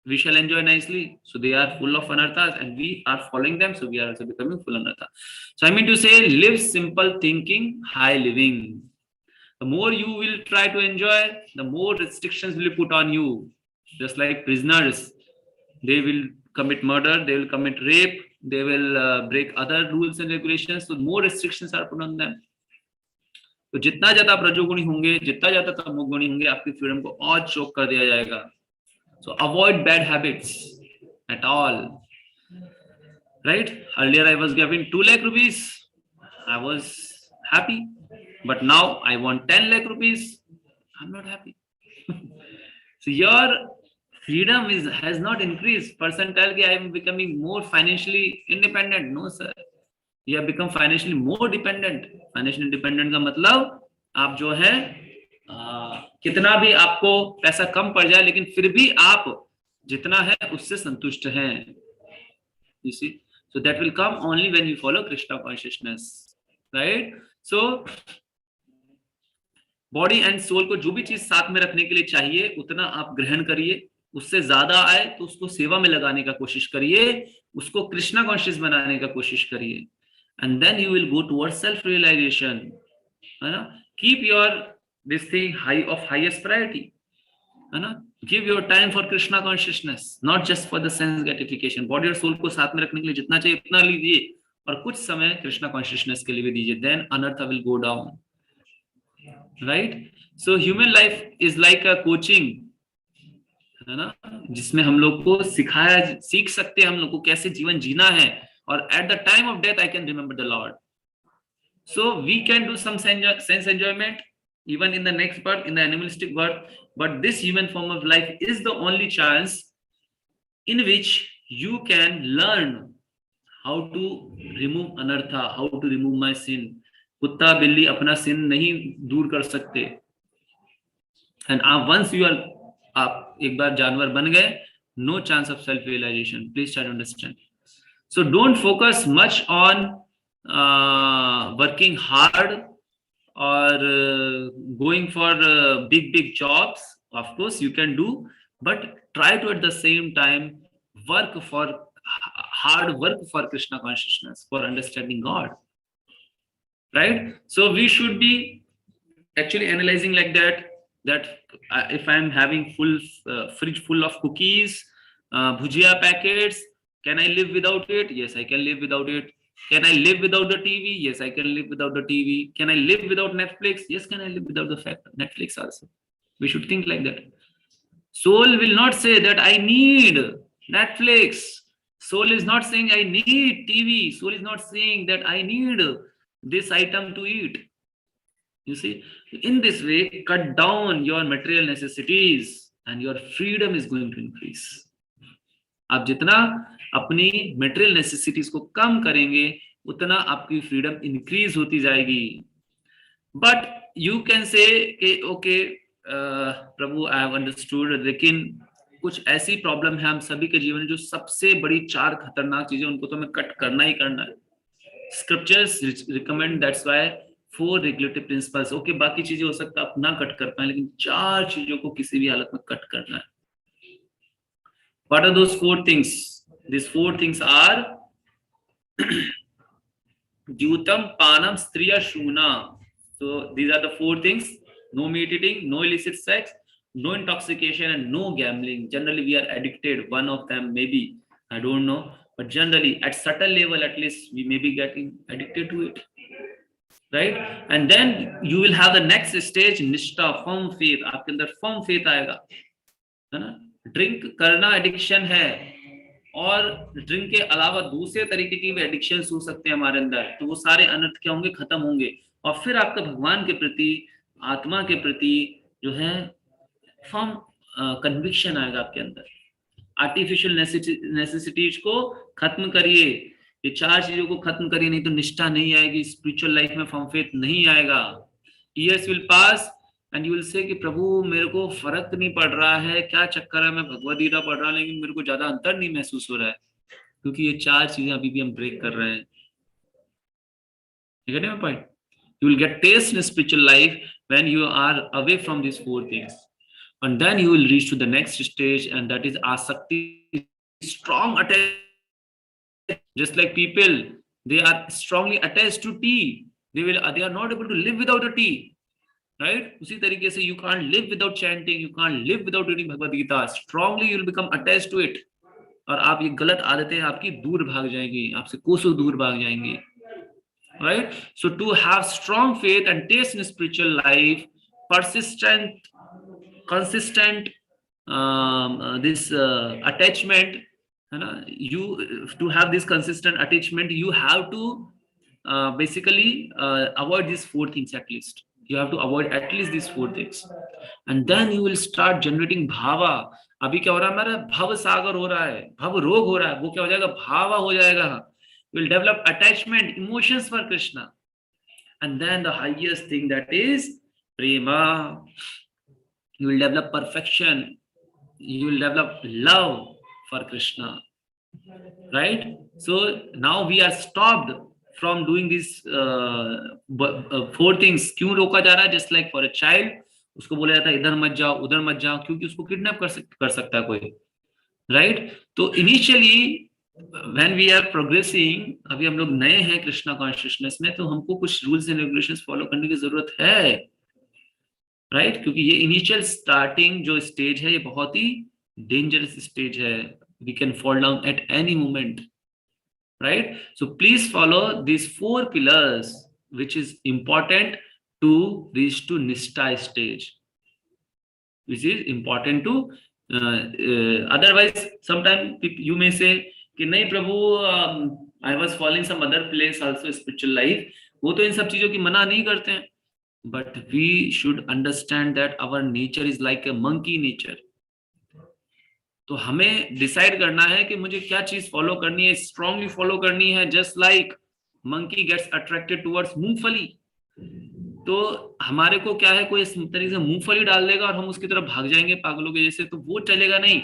we shall enjoy nicely, so they are full of anarthas and we are following them, so we are also becoming full anartha. So I mean to say, live simple thinking, high living. The more you will try to enjoy, the more restrictions will be put on you. Just like prisoners, they will commit murder, they will commit rape, they will break other rules and regulations, so more restrictions are put on them. तो जितना ज्यादा आप रजोगुणी होंगे, जितना ज्यादा तमोगुणी होंगे, आपकी freedom को और चोक कर दिया जाएगा. So avoid bad habits at all. Right? Earlier I was given 2 lakh rupees, I was happy, but now I want 10 lakh rupees, I'm not happy. So your freedom has not increased. Person tell कि I am becoming more financially independent. No sir, you have become financially more dependent. Financially independent का मतलब आप जो है कितना भी आपको पैसा कम पड़ जाए, लेकिन फिर भी आप जितना है उससे संतुष्ट हैं. You see, so that will come only when you follow Krishna consciousness, right? So body and soul को जो भी चीज साथ में रखने के लिए चाहिए उतना आप ग्रहण करिए. उससे ज्यादा आए तो उसको सेवा में लगाने का कोशिश करिए, उसको कृष्णा कॉन्शियस बनाने का कोशिश करिए, and then you will go towards self realisation. है ना? Keep your this thing high of highest priority. है ना? Give your time for Krishna consciousness, not just for the sense gratification. Body और सोल को साथ में रखने के लिए जितना चाहिए उतना लीजिए, और कुछ समय कृष्णा कॉन्शियसनेस के लिए भी दीजिए. देन अनर्थ will go down. Right? So human life is like a coaching, है ना, जिसमें हम लोग को सीख सकते हैं हम लोग को कैसे जीवन जीना है. और at the time of death I can remember the lord. So we can do some sense enjoyment even in the next birth, in the animalistic birth, but this human form of life is the only chance in which you can learn how to remove anartha, how to remove my sin. कुत्ता बिल्ली अपना sin नहीं दूर कर सकते, and once you are, आप एक बार जानवर बन गए, no chance of self realization. Please try to understand. So don't focus much on working hard or going for big jobs. Of course you can do, but try to at the same time hard work for Krishna consciousness, for understanding God. Right? So we should be actually analyzing like that if I'm having full fridge full of cookies, bhujia packets, can I live without it? Yes, I can live without it. Can I live without the TV? Yes, I can live without the TV. Can I live without Netflix? Yes, can I live without the Netflix also? We should think like that. Soul will not say that I need Netflix. Soul is not saying I need TV. Soul is not saying that I need this item to eat. You see, in this way, cut down your material necessities and your freedom is going to increase. आप जितना अपनी material necessities को कम करेंगे उतना आपकी freedom increase होती जाएगी. But you can say okay Prabhu I have understood, लेकिन कुछ ऐसी प्रॉब्लम है हम सभी के जीवन में जो सबसे बड़ी 4 खतरनाक चीजें, उनको तो हमें कट करना ही करना है. Scriptures recommend that's why 4 regulatory principles. Okay, बाकी चीजें हो सकता है आप ना कट कर पाए, लेकिन 4 चीजों को किसी भी हालत में कट करना है. What are those 4 things? These 4 things are Dyutam, Panam, Striya, Shuna. So these are the 4 things: no meat eating, no illicit sex, no intoxication, and no gambling. Generally, we are addicted. One of them, maybe, I don't know, but generally, at subtle level, at least, we may be getting addicted to it. Right? And then you will have the next stage, Nishtha, firm faith. आपके अंदर firm faith आएगा, है ना? Drink करना addiction है, और drink के अलावा दूसरे तरीके की भी एडिक्शन हो सकते हैं हमारे अंदर, तो वो सारे अनर्थ क्या होंगे? खत्म होंगे. और फिर आपका भगवान के प्रति, आत्मा के प्रति जो है फर्म कन्विक्शन आएगा आपके अंदर. आर्टिफिशियल नेसेसिटीज को खत्म करिए, ये 4 चीजों को खत्म करिए, नहीं तो निष्ठा नहीं आएगी, स्पिरिचुअल लाइफ में फर्म फेथ नहीं आएगा. Years will pass and you will say कि प्रभु मेरे को फर्क नहीं पड़ रहा है, क्या चक्कर है, मैं भगवद गीता पढ़ रहा हूं लेकिन मेरे को ज्यादा अंतर नहीं महसूस हो रहा है, क्योंकि ये 4 चीजें अभी भी हम ब्रेक कर रहे हैं. You get my point? You will get taste in spiritual life when you are away from these 4 things, and then you will reach to the next stage, and that is asakti, strong attachment. Just like people, they are strongly attached to tea. They are not able to live without the tea. Right? उसी तरीके से you can't live without chanting, you can't live without reading Bhagavad Gita. Strongly you will become attached to it. और आप ये गलत आदतें आपकी दूर भाग जाएंगी, आपसे कोसों दूर भाग जाएंगी. Right? So to have strong faith and taste in spiritual life, persistent, consistent, this attachment, है ना, you to have this consistent attachment, you have to basically avoid these four things at least. You have to avoid at least these four things, and then you will start generating bhava. अभी क्या हो रहा है, हमारा भव सागर हो रहा है, भव रोग हो रहा है, वो क्या हो जाएगा, भावा हो जाएगा. Will develop attachment, emotions for Krishna, and then the highest thing, that is prema. You will develop perfection. You will develop love for Krishna, right? So now we are stopped from doing these four things. क्यों रोका जा रहा है? Just like for a child, उसको बोला जाता है इधर मत जाओ, उधर मत जाओ, क्योंकि उसको किडनैप कर सकता है कोई, right? तो initially when we are progressing, अभी हम लोग नए हैं कृष्णा कॉन्शियसनेस में, तो हमको कुछ रूल्स एंड रेगुलेशंस फॉलो करने की जरूरत है, राइट? क्योंकि ये इनिशियल स्टार्टिंग जो स्टेज है, ये बहुत ही डेंजरस स्टेज है. We can fall down at any moment, right? So please follow these four pillars which is important to reach to निष्ठा stage, which is important to otherwise sometime you may say कि नहीं प्रभु, I was following some other place also spiritual life, वो तो इन सब चीजों की मना नहीं करते हैं, but we should understand that our nature is like a monkey nature. तो हमें डिसाइड करना है कि मुझे क्या चीज फॉलो करनी है, स्ट्रांगली फॉलो करनी है. Just like monkey gets attracted towards मूंगफली, तो हमारे को क्या है, कोई इस तरीके से मूंगफली डाल देगा और हम उसकी तरफ भाग जाएंगे पागलों के जैसे, तो वो चलेगा नहीं.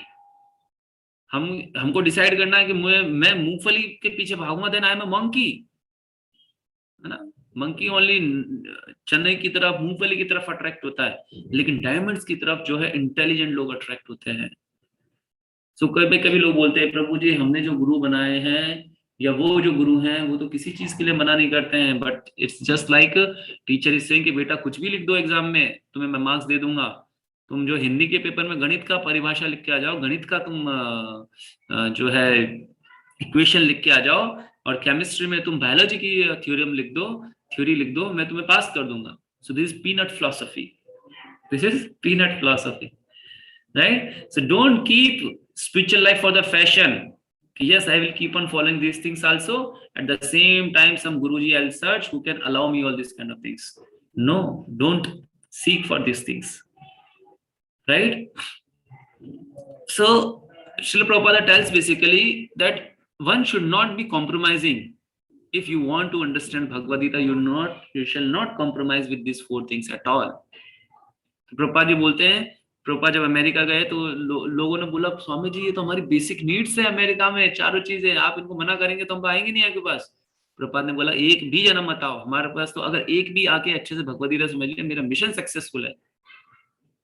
हमको डिसाइड करना है कि मैं मूंगफली के पीछे भागूंगा, then I am a monkey, है ना. मंकी ओनली चने की तरफ, मूंगफली की तरफ अट्रैक्ट होता है, लेकिन डायमंड्स की तरफ जो है इंटेलिजेंट लोग अट्रैक्ट होते हैं. सो कभी लोग बोलते हैं प्रभु जी हमने जो गुरु बनाए हैं या वो जो गुरु हैं वो तो किसी चीज के लिए मना नहीं करते हैं, but it's just like teacher is saying कि बेटा कुछ भी लिख दो एग्जाम में, तुम्हें मैं मार्क्स दे दूंगा. तुम जो हिंदी के पेपर में गणित का परिभाषा लिख के आ जाओ, गणित का तुम जो है इक्वेशन लिख के आ जाओ, और केमिस्ट्री में तुम बायोलॉजी की थ्योरी लिख दो, मैं तुम्हें पास कर दूंगा. सो this is peanut philosophy, this is peanut philosophy, right? So don't keep spiritual life for the fashion. Yes, I will keep on following these things also. At the same time, some Guruji I'll search who can allow me all these kind of things. No, don't seek for these things, right? So Srila Prabhupada tells basically that one should not be compromising. If you want to understand Bhagavad Gita, you shall not compromise with these four things at all. Prabhupada ji बोलते हैं, प्रोपा जब America गए तो लोगों ने बोला स्वामी जी ये तो हमारी बेसिक नीड्स है अमेरिका में, चारों चीजें, आप इनको मना करेंगे तो हम आएंगे नहीं आपके पास. प्रोपा ने बोला एक भी जन्म मत आओ हमारे पास, तो अगर एक भी आके अच्छे से भगवद गीता समझ लिया, मेरा मिशन सक्सेसफुल है,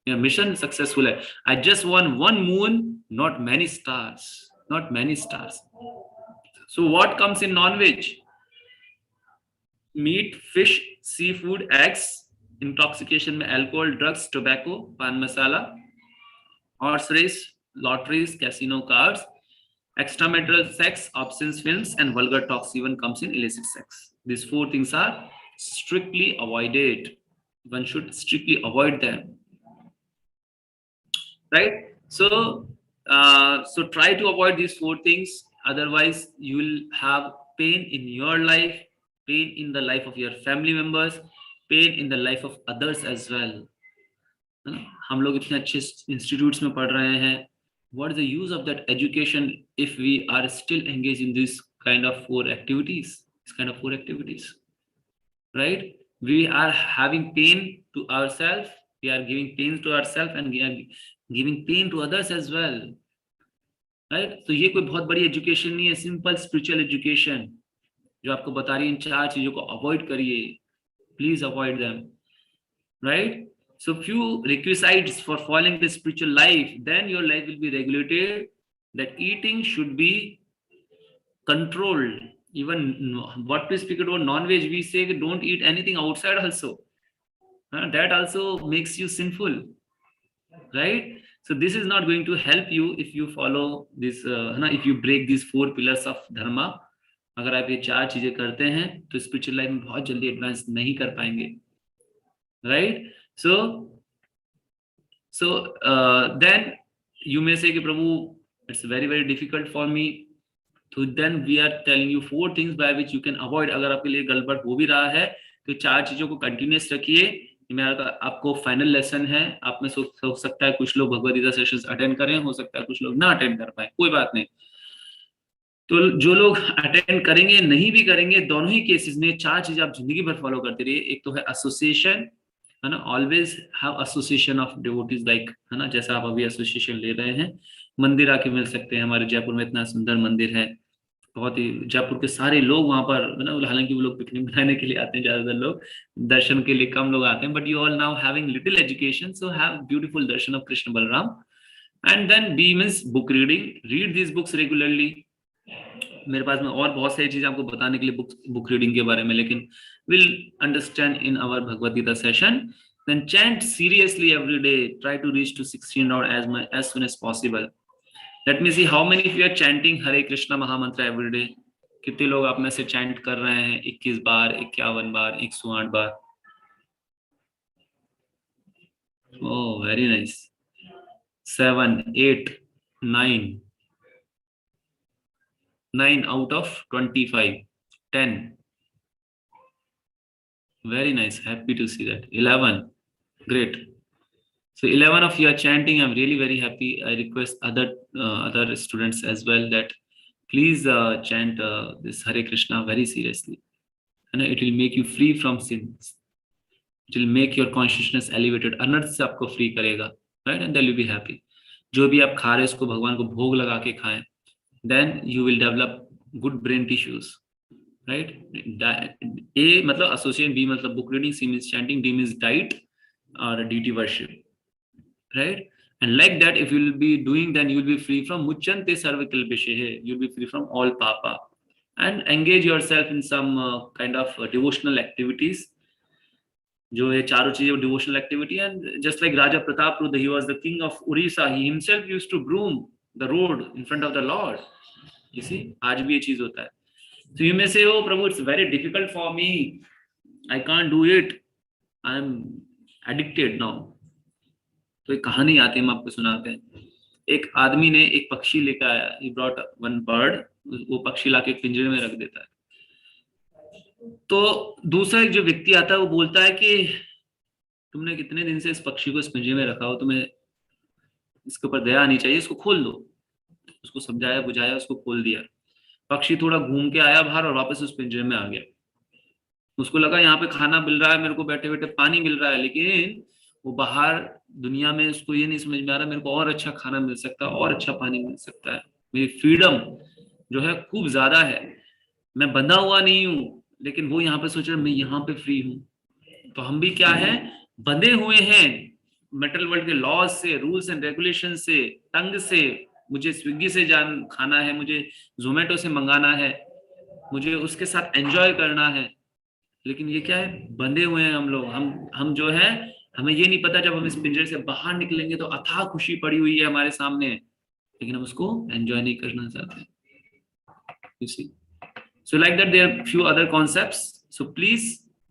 मेरा मिशन सक्सेसफुल है. I just want one moon, not many stars, not many stars. So what comes in non veg? Meat, fish, seafood, eggs. Intoxication में alcohol, drugs, tobacco, paan masala, horse race, lotteries, casino, cards, extramarital sex, obscene films, and vulgar talks even comes in illicit sex. These four things are strictly avoided. One should strictly avoid them, right? So try to avoid these four things. Otherwise, you will have pain in your life, pain in the life of your family members, pain in the life of others as well. हम लोग इतने अच्छे institutes में पढ़ रहे हैं. What is the use of that education if we are still engaged in this kind of four activities? Right? We are having pain to ourselves. We are giving pain to ourselves and we are giving pain to others as well. Right? तो ये कोई बहुत बड़ी education नहीं है, simple spiritual education जो आपको बता रही है इन चार चीजों को अवॉइड करिए. Please avoid them, right? So few requisites for following the spiritual life, then your life will be regulated. That eating should be controlled. Even what we speak about non-veg, we say don't eat anything outside also. That also makes you sinful, right? So this is not going to help you if you follow this है ना, if you break these 4 pillars of dharma. अगर आप ये 4 चीजें करते हैं तो spiritual life में बहुत जल्दी एडवांस नहीं कर पाएंगे, right? So then you may say कि प्रभु it's very very difficult for me. तो then we are telling you 4 things by which you can avoid. अगर आपके लिए गड़बड़ हो भी रहा है तो 4 चीजों को कंटिन्यूस रखिए. मेरा आपको फाइनल लेसन है. आप में सोच सकता है कुछ लोग भगवद गीता सेशंस अटेंड करें, हो सकता है कुछ लोग ना अटेंड कर पाए, कोई बात नहीं. तो जो लोग अटेंड करेंगे नहीं भी करेंगे, दोनों ही केसेस में 4 चीजें आप जिंदगी भर फॉलो करते रहिए. एक तो है एसोसिएशन, है ना, always have association of devotees like, है ना, जैसा आप अभी एसोसिएशन ले रहे हैं. मंदिर आके मिल सकते हैं. हमारे जयपुर में इतना सुंदर मंदिर है, बहुत ही, जयपुर के सारे लोग वहां पर, है ना, हालांकि वो लोग पिकनिक मनाने के लिए आते हैं ज्यादातर लोग, दर्शन के लिए कम लोग आते हैं. But you all now having little education, so have beautiful darshan of Krishna Balaram. And then be means book reading, read this books regularly. मेरे पास में और बहुत सारी चीजें आपको बताने के लिए बुक रीडिंग के बारे में, लेकिन will understand in our Bhagavad Gita session. Then chant seriously every day. Try to reach to 16 or as soon as possible. Let me see how many of you are chanting Hare Krishna Mahamantra every day. कितने लोग आप में से chant कर रहे हैं 21 बार, 51 बार, 108 बार? Oh, very nice. 7, 8, 9. 9 out of 25. 10. Very nice. Happy to see that. 11. Great. So 11 of you are chanting. I'm really very happy. I request other students as well that please chant this Hare Krishna very seriously. And it will make you free from sins. It will make your consciousness elevated. अनर्थ से आपको free करेगा, right? And then you'll be happy. जो भी आप खा रहे हैं उसको भगवान को भोग लगा के खाएं. Then you will develop good brain tissues, right? A मतलब association, B मतलब book reading, C means chanting, D means diet or deity worship, right? And like that, if you will be doing, then you will be free from muchante sarvakalpishehe. You will be free from all papa, and engage yourself in some kind of devotional activities. जो ये चारों चीजें devotional activity, and just like Raja Pratap Rudra, he was the king of Orissa. He himself used to broom the road in front of the Lord. You see, आज भी ये चीज होता है. So you may say, oh Prabhu, it's very difficult for me. I can't do it. I am addicted now. तो एक कहानी आती है, हम आपको सुनाते हैं. एक आदमी ने एक पक्षी लेकर आया. He brought one bird. वो पक्षी लाके एक पिंजरे में रख देता है. तो दूसरा एक जो व्यक्ति आता है वो बोलता है कि तुमने कितने दिन से इस पक्षी को इस पिंजरे में रखा हो, तुम्हें इसके ऊपर दया आनी चाहिए, इसको खोल दो. उसको समझाया बुझाया, उसको खोल दिया. पक्षी थोड़ा घूम के आया बाहर और वापस उस पिंजरे में आ गया. उसको लगा यहाँ पे खाना मिल रहा है मेरे को, बैठे बैठे पानी मिल रहा है, लेकिन वो बाहर दुनिया में उसको ये नहीं समझ में आ रहा मेरे को और अच्छा खाना मिल सकता है, और अच्छा पानी मिल सकता है. मेरी फ्रीडम जो है खूब ज्यादा है, मैं बंधा हुआ नहीं हूँ. लेकिन वो यहाँ पे सोच रहा मैं यहाँ पे फ्री हूँ. तो हम भी क्या है, बंधे हुए हैं मेटल वर्ल्ड के लॉज से, रूल्स एंड रेगुलेशन से, तंग से. मुझे स्विगी से जान खाना है, मुझे जोमेटो से मंगाना है, मुझे उसके साथ एंजॉय करना है. लेकिन ये क्या है, बंधे हुए हैं हम लोग. हम जो है, हमें ये नहीं पता जब हम इस पिंजरे से बाहर निकलेंगे तो अथाह खुशी पड़ी हुई है हमारे सामने, लेकिन हम उसको एंजॉय नहीं करना चाहते. You see? So like that, there are few other concepts. So please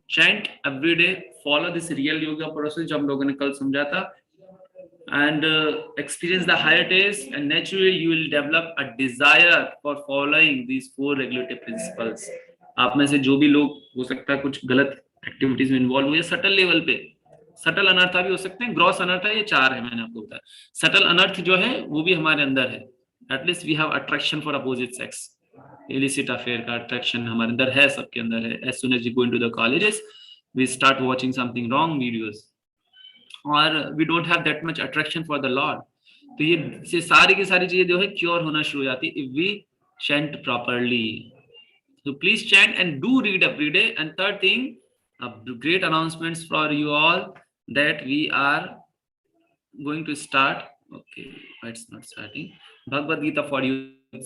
chant every day. Follow this real yoga process जो हम लोगों ने कल समझा था, and experience the higher taste, and naturally you will develop a desire for following these 4 regulative principles. आप में से जो भी लोग हो सकता है कुछ गलत एक्टिविटीज में इन्वॉल्व हुए, सटल लेवल पे, सटल अनर्थ भी हो सकते हैं, ग्रॉस अनर्थ, ये 4 है मैंने आपको बताया. सटल अनर्थ जो है वो भी हमारे अंदर है. At least we have attraction for opposite sex. Illicit affair का अट्रैक्शन हमारे अंदर है, सबके अंदर है. As soon as you go into the colleges we start watching something wrong videos, और we don't have that much attraction for the lord. तो ये सारी की सारी चीजें जो है क्योर होना शुरू हो जाती है if we chant properly. So please chant and do read every day. And third thing, great announcements for you all that we are going to start. Okay, it's not starting. Bhagavad Gita for you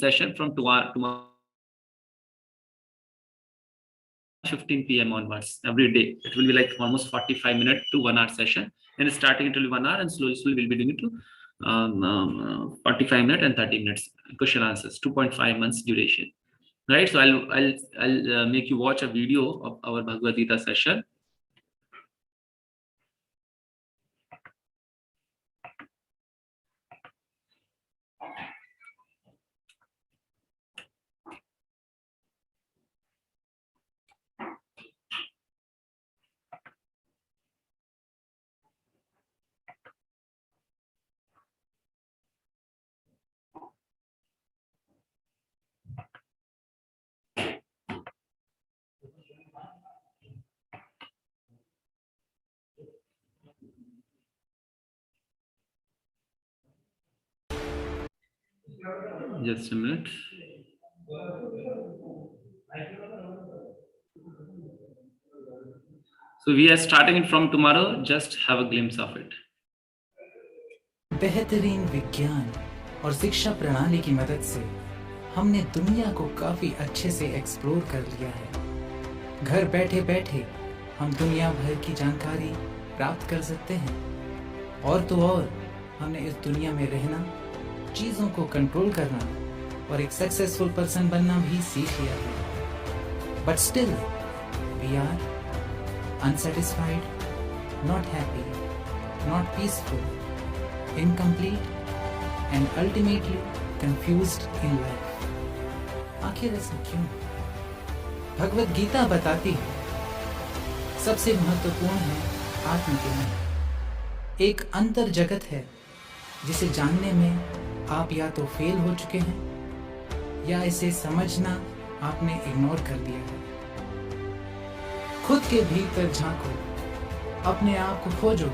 session from tomorrow 15 p.m. onwards every day. It will be like almost 45 minute to 1 hour session. And starting it will be 1 hour, and slowly we'll be doing it to 45 minutes and 30 minutes question answers, 2.5 months duration. Right, so I'll make you watch a video of our Bhagavad Gita session. Just a minute. So we are starting it from tomorrow. Just have a glimpse of it. बेहतरीन विज्ञान और शिक्षा प्रणाली की मदद से हमने दुनिया को काफी अच्छे से एक्सप्लोर कर लिया है। घर बैठे बैठे हम दुनिया भर की जानकारी प्राप्त कर सकते हैं। और तो और हमने इस दुनिया में रहना, चीजों को कंट्रोल करना और एक सक्सेसफुल पर्सन बनना भी सीख लिया है। But still we are unsatisfied, not happy, not peaceful, incomplete, and ultimately confused in life. आखिर ऐसा क्यों? भगवद गीता बताती है सबसे महत्वपूर्ण है आत्मज्ञान। एक अंतर जगत है जिसे जानने में आप या तो फेल हो चुके हैं या इसे समझना आपने इग्नोर कर दिया है। खुद के भीतर झांको, अपने आप को खोजो,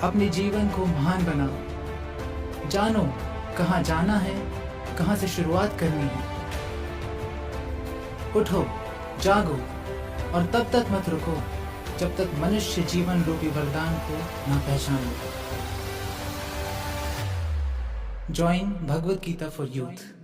अपने जीवन को महान बनाओ, जानो कहाँ जाना है, कहाँ से शुरुआत करनी है। उठो, जागो और तब तक मत रुको जब तक मनुष्य जीवन रूपी वरदान को ना पहचानो। Join Bhagavad Gita for youth.